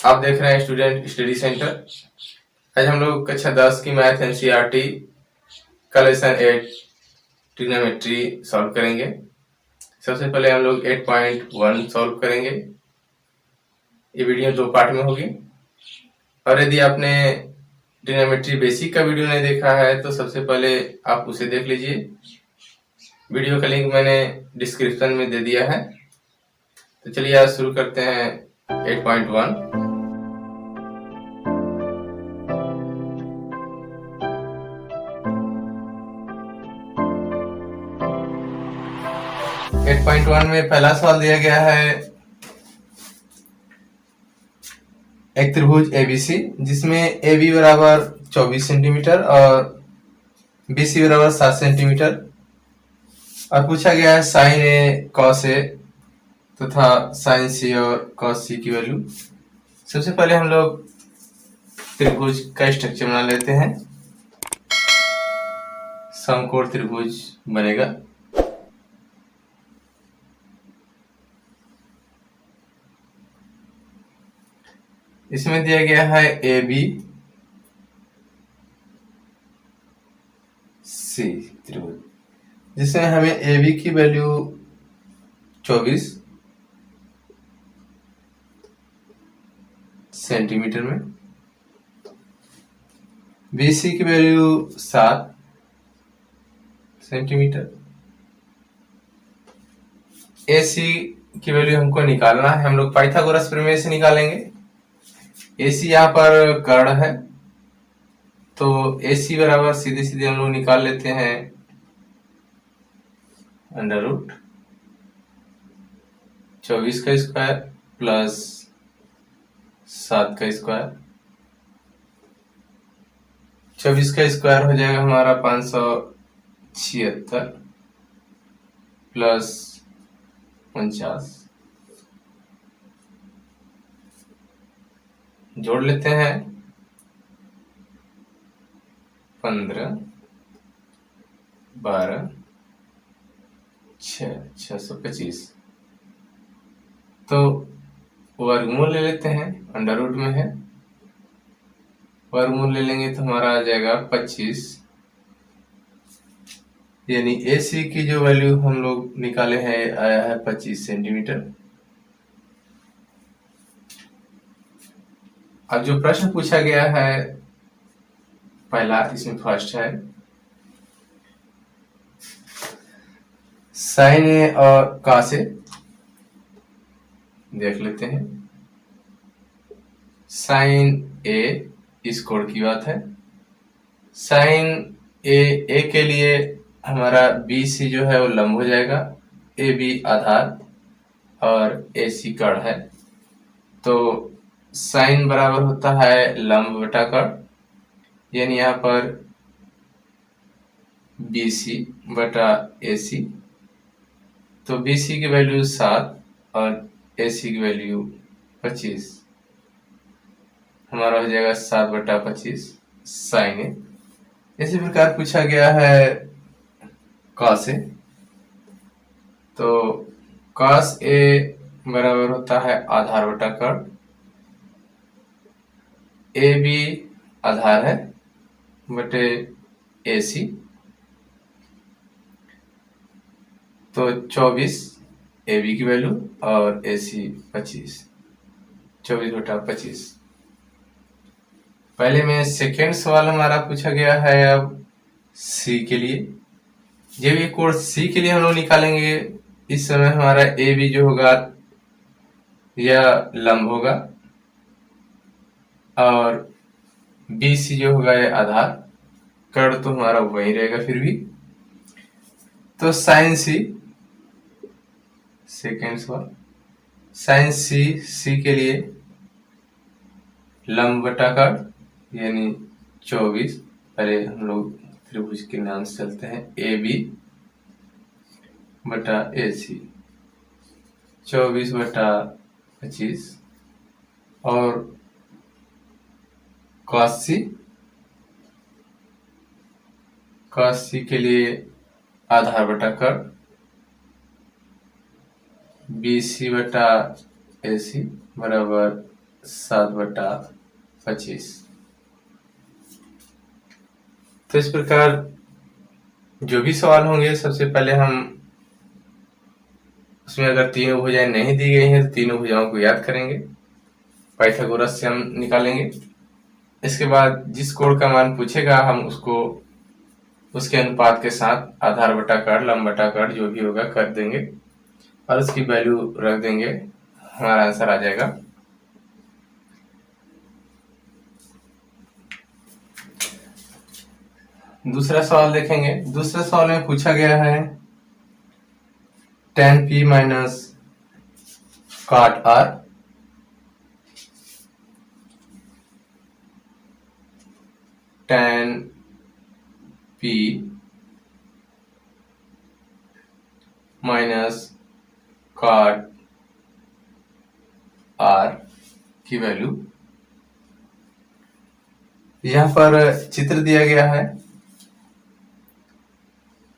आप देख रहे हैं स्टूडेंट स्टडी सेंटर। आज हम लोग कक्षा 10 की मैथ एनसीईआरटी का लेसन 8 ट्रिग्नोमेट्री सॉल्व करेंगे। सबसे पहले हम लोग 8.1 सॉल्व करेंगे। ये वीडियो 2 पार्ट में होगी और यदि आपने ट्रिग्नोमेट्री बेसिक का वीडियो नहीं देखा है तो सबसे पहले आप उसे देख लीजिए। वीडियो का लिंक मैंने डिस्क्रिप्शन में दे दिया है। तो चलिए आज शुरू करते हैं 8.1। 8.1 में पहला सवाल दिया गया है एक त्रिभुज एबीसी जिसमें ए बी बराबर 24 सेंटीमीटर और बी सी बराबर 7 सेंटीमीटर और पूछा गया है साइन ए कॉस ए तथा साइन सी और कॉस सी की वैल्यू। सबसे पहले हम लोग त्रिभुज का स्ट्रक्चर बना लेते हैं। समकोण त्रिभुज बनेगा। इसमें दिया गया है ए बी सी त्रिभुज जिसमें हमें ए बी की वैल्यू 24 सेंटीमीटर में, बी सी की वैल्यू 7 सेंटीमीटर, ए सी की वैल्यू हमको निकालना है। हम लोग पाइथागोरस प्रमेय से निकालेंगे। ए सी यहाँ पर कर्ण है तो ए सी बराबर सीधे सीधे हम लोग निकाल लेते हैं अंडर रूट 24 का स्क्वायर प्लस 7 का स्क्वायर। 24 का स्क्वायर हो जाएगा हमारा 576 प्लस 49। जोड़ लेते हैं 15 12 625। तो वर्गमूल ले लेते हैं, अंडर रूट में है, वर्गमूल ले लेंगे तो हमारा आ जाएगा 25। यानी ए सी की जो वैल्यू हम लोग निकाले हैं आया है 25 सेंटीमीटर। अब जो प्रश्न पूछा गया है पहला, इसमें फर्स्ट है साइन ए और कॉस ए। देख लेते हैं। साइन ए इस कोण की बात है। साइन ए के लिए हमारा बी सी जो है वो लंब हो जाएगा, ए बी आधार और ए सी कर्ण है। तो साइन बराबर होता है लंब बटा कर्ण, यानी यहाँ पर बी सी बटा ए सी। तो बी सी की वैल्यू 7 और ए सी की वैल्यू 25। हमारा हो जाएगा 7 बटा 25 साइन ए। इसी प्रकार पूछा गया है कॉस ए। तो कॉस ए बराबर होता है आधार बटा कर्ण। ए बी आधार है बटे ए सी। तो 24 ए बी की वैल्यू और ए सी 25, 24 बटा 25। पहले में सेकेंड सवाल हमारा पूछा गया है अब सी के लिए। जब ये कोण सी के लिए हम लोग निकालेंगे, इस समय हमारा ए बी जो होगा यह लंब होगा और बी सी जो होगा ये आधार। कर्ण तो हमारा वही रहेगा फिर भी। तो साइन सी, सेकेंड सवाल, साइन सी के लिए लंब बटा कर्ण यानी 24। पहले हम लोग त्रिभुज के नाम से चलते हैं, ए बी बटा ए सी 24 बटा 25 और कॉस सी के लिए आधार बटा कर्ण बी सी बटा ए सी बराबर 7/25। तो इस प्रकार जो भी सवाल होंगे सबसे पहले हम उसमें अगर तीनों भुजाएं नहीं दी गई हैं तो तीनों भुजाओं को याद करेंगे, पाइथागोरस से हम निकालेंगे। इसके बाद जिस कोण का मान पूछेगा हम उसको उसके अनुपात के साथ आधार बटा कर्ण, लंब बटा कर्ण जो भी होगा कर देंगे और उसकी वैल्यू रख देंगे, हमारा आंसर आ जाएगा। दूसरा सवाल देखेंगे। दूसरे सवाल में पूछा गया है tan p minus cot r tan p minus cot r की वैल्यू। यहाँ पर चित्र दिया गया है।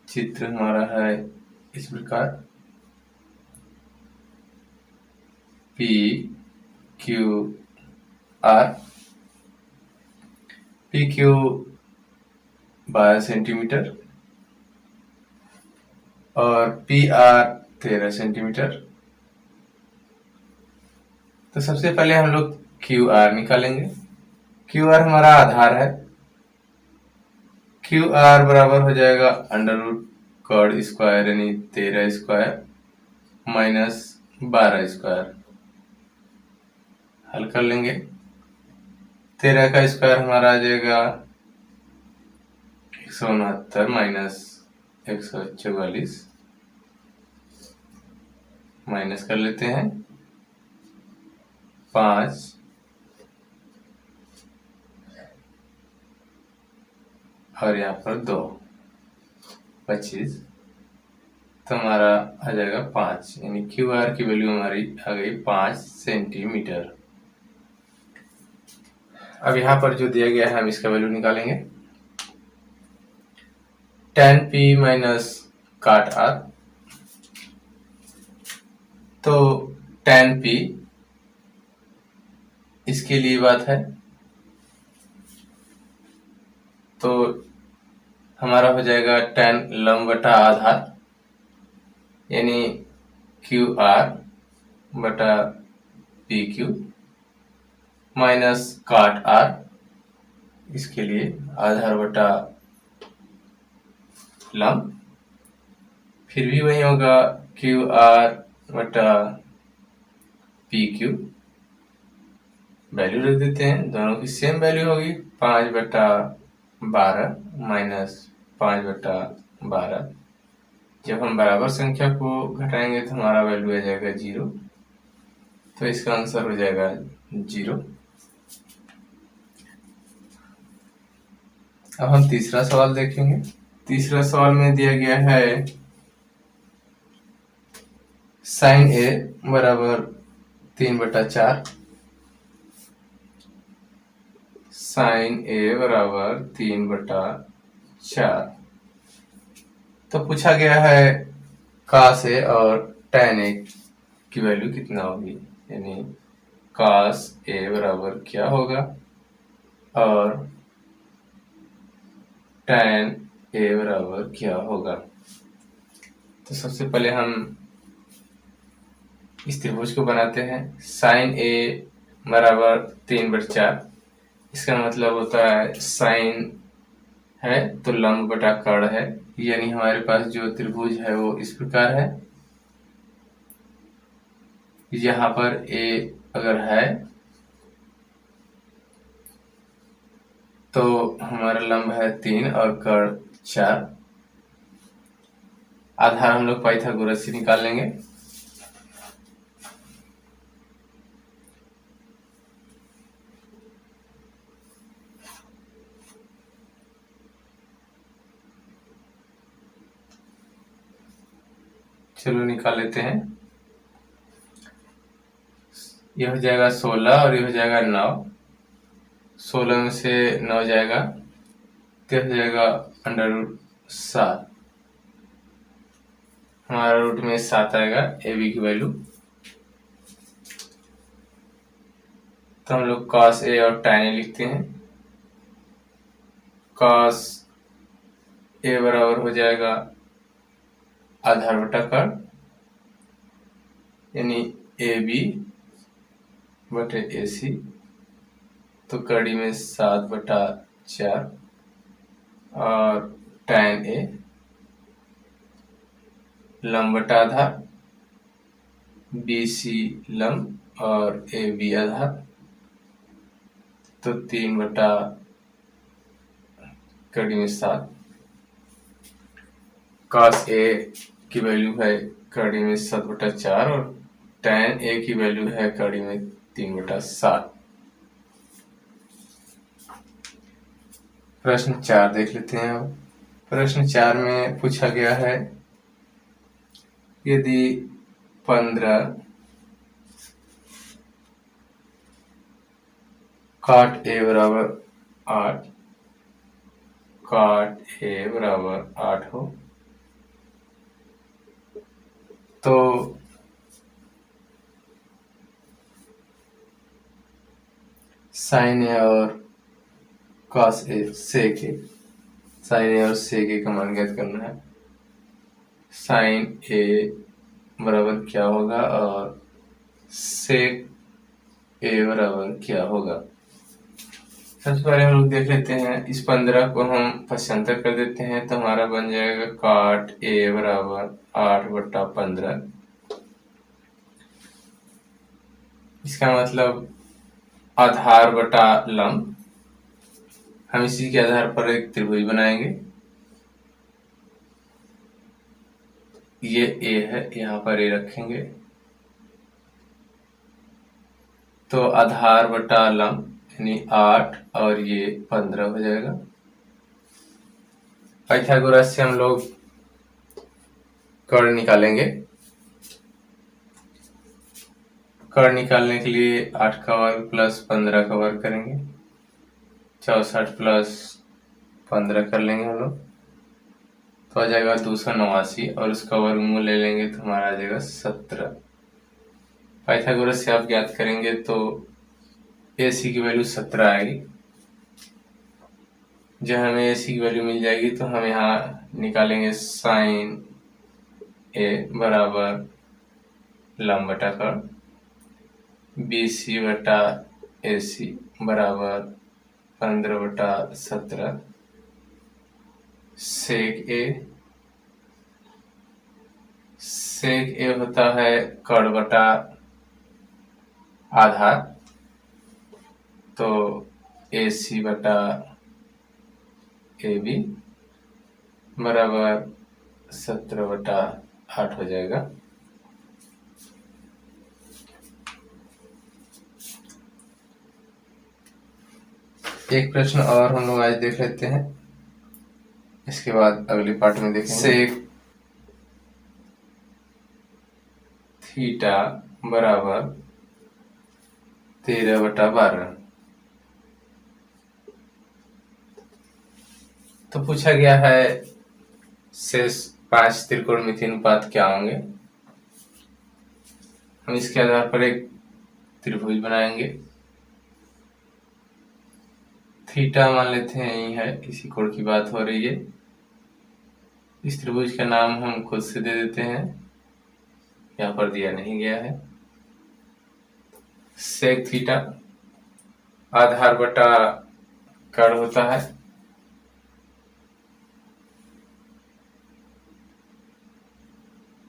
चित्र हमारा है इस प्रकार, P Q R। P Q 12 centimetre और पी आर 13 सेंटीमीटर। तो सबसे पहले हम लोग क्यू आर निकालेंगे। क्यू आर हमारा आधार है। क्यू आर बराबर हो जाएगा √कॉड स्क्वायर यानी 13 स्क्वायर माइनस 12 स्क्वायर। हल कर लेंगे। 13 का स्क्वायर हमारा आ जाएगा 169 माइनस 144, माइनस कर लेते हैं 5 और यहाँ पर 2, 25। तो हमारा आ जाएगा 5, यानी क्यू आर की वैल्यू हमारी आ गई 5 सेंटीमीटर। अब यहाँ पर जो दिया गया है हम इसका वैल्यू निकालेंगे। tan p minus cot r। तो tan p इसके लिए बात है, तो हमारा हो जाएगा tan लंब बटा आधार यानी क्यू आर बटा P Q minus cot r, इसके लिए आधार बटा लंब, फिर भी वही होगा क्यू आर बटा पी क्यू। वैल्यू रख देते हैं, दोनों की सेम वैल्यू होगी 5/12 माइनस 5/12। जब हम बराबर संख्या को घटाएंगे तो हमारा वैल्यू आ जाएगा 0, तो इसका आंसर हो जाएगा 0। अब हम तीसरा सवाल देखेंगे। तीसरा सवाल में दिया गया है sin a बराबर 3/4, sin a बराबर 3/4। तो पूछा गया है cos a और tan a की वैल्यू कितना होगी, यानी cos a बराबर क्या होगा और tan a बराबर क्या होगा। तो सबसे पहले हम इस त्रिभुज को बनाते हैं। sin a बराबर 3/4, इसका मतलब होता है sin है तो लंब बटा कर्ण है, यानी हमारे पास जो त्रिभुज है वो इस प्रकार है। यहाँ पर a अगर है तो हमारा लंब है 3 और कर्ण 4। आधार हम लोग पाइथागोरस से निकाल लेंगे। चलो निकाल लेते हैं। यह हो जाएगा 16 और यह हो जाएगा 9। 16 में से 9 जाएगा तो हो जाएगा √7। हमारा रूट में 7 आएगा ए बी की वैल्यू। तो हम लोग cos A और tan A लिखते हैं। cos A बराबर हो जाएगा आधार बटा कर्ण, यानी AB बटे AC, तो कड़ी में 7/4 और tan A लंब बटा आधार, BC लंब और AB आधार, तो 3 कड़ी में 7। cos A की वैल्यू है कड़ी में 7/4 और tan A की वैल्यू है कड़ी में 3/7। प्रश्न 4 देख लेते हैं। अब प्रश्न 4 में पूछा गया है, यदि 15 cot A बराबर 8 cot A बराबर 8 हो, तो sin A और cos A sec A, sin A और sec A का मान ज्ञात करना है। sin A बराबर क्या होगा और sec A बराबर क्या होगा। सबसे पहले हम लोग देख लेते हैं, इस 15 को हम पक्षांतर कर देते हैं तो हमारा बन जाएगा cot A बराबर 8/15। इसका मतलब आधार बटा लंब, हम इसी के आधार पर एक त्रिभुज बनाएंगे। ये A है, यहाँ पर A रखेंगे, तो आधार बटा लंब यानी 8 और ये 15 हो जाएगा। पाइथागोरस से हम लोग कर्ण निकालेंगे। कर्ण निकालने के लिए 8 का वर्ग प्लस 15 का वर्ग करेंगे, 64 प्लस 15 कर लेंगे हम लोग, तो आ जाएगा 289 और उसका वर्गमूल ले लेंगे तो हमारा आ जाएगा 17। पाइथागोरस से आप ज्ञात करेंगे तो AC की वैल्यू 17 आएगी। जब हमें AC की वैल्यू मिल जाएगी तो हम यहाँ निकालेंगे sin A बराबर लंब बटा कर्ण, BC बटा AC बराबर 15/17, sec A होता है कर्ण बटा आधार, तो AC बटा AB बराबर 17/8 हो जाएगा। एक प्रश्न और हम लोग आज देख लेते हैं, इसके बाद अगले पार्ट में देखेंगे। सेक थीटा बराबर 13/12। तो पूछा गया है शेष 5 त्रिकोणमितीय अनुपात क्या होंगे। हम इसके आधार पर एक त्रिभुज बनाएंगे। थीटा मान लेते हैं यही है, इसी कोण की बात हो रही है। इस त्रिभुज का नाम हम खुद से दे देते हैं, यहाँ पर दिया नहीं गया है। सेक थीटा आधार बटा कर्ण होता है,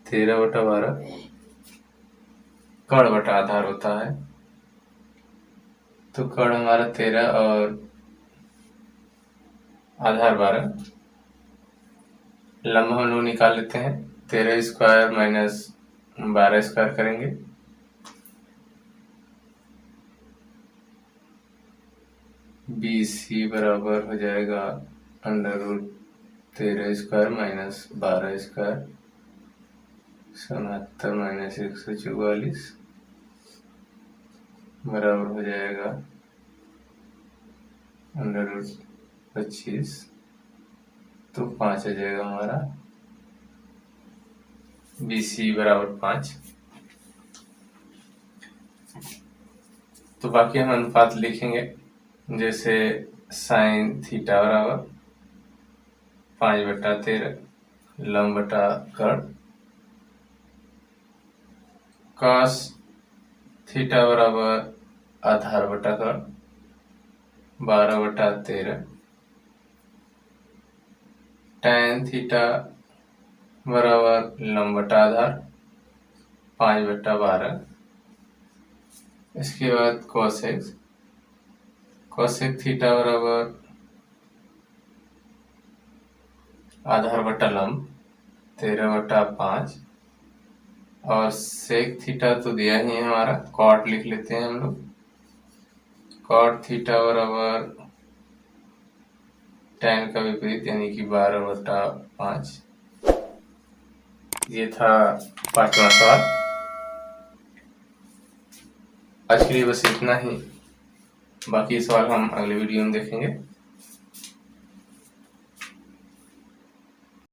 तेरह बटा 12, कर्ण बटा आधार होता है, तो कर्ण हमारा 13 और आधार 12। लंब हम लोग निकाल लेते हैं, 13 स्क्वायर माइनस 12 स्क्वायर करेंगे, BC बराबर हो जाएगा √13 स्क्वायर माइनस 12 स्क्वायर, 77 माइनस 144 बराबर हो जाएगा √25, तो 5 आ जाएगा हमारा, BC बराबर 5। तो बाकी हम अनुपात लिखेंगे, जैसे साइन थीटा बराबर 5/13 लंब बटा कर्ण, कॉस थीटा बराबर आधार बटा कर्ण 12/13, टैन थीटा बराबर लंब बटा आधार 5/12। इसके बाद कोसेक थीटा बराबर आधार बटा लंब 13/5, और सेक थीटा तो दिया ही है हमारा, कॉट लिख लेते हैं हम लोग। कॉट थीटा बराबर टैन का विपरीत यानी कि 12/5। ये था 5वां सवाल। आज के लिए बस इतना ही, बाकी सवाल हम अगले वीडियो में देखेंगे।